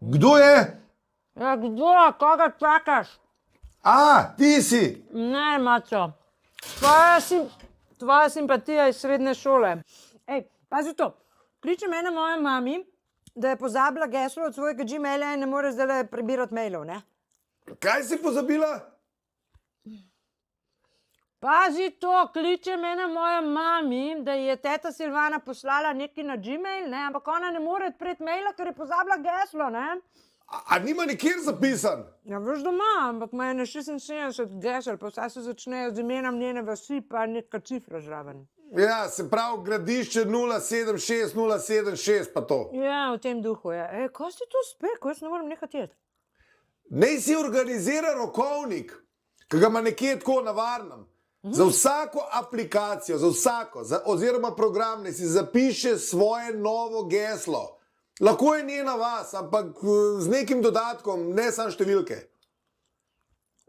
Kdo je? Ja, kdo? Koga čakaš? A, ti si. Ne, mačo. Tvoja simpatija iz srednje šole. Ej, pazi to. Kliče mene moja mami, da je pozabila geslo od svojega Gmaila in ne more zdaj prebirati mailov, ne? Kaj si pozabila? Pazi to, kliče mene moja mami, da je teta Silvana poslala nekaj na Gmail, ne? Ampak ona ne more odpreti maila, ker je pozabila geslo, ne? A nima nikjer zapisan? Ja, veš doma, ampak ima ene 76 gesel, pa vsaj se začnejo z imenom njene vasi, pa neka cifra zraven. Ja, se pravi gradišče 076 076 pa to. Ja, v tem duhu je. Ej, ko si to spet, ko jaz ne morem nehati jeti? Naj si organizira rokovnik, ki ga ima nekje tako na varnem. Za vsako aplikacijo, za vsako, oziroma program, naj si zapiše svoje novo geslo. Lahko je njena vas, ampak z nekim dodatkom, ne samo številke.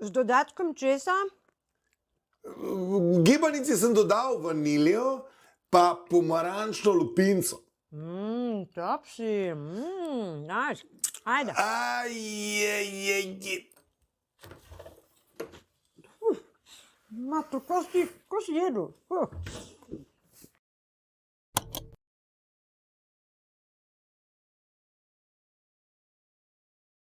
Z dodatkom česa? V gibanici sem dodal vaniljo, pa pomarančno lupinco. Top si. Nice. Ajde. Mato, ko si jedel?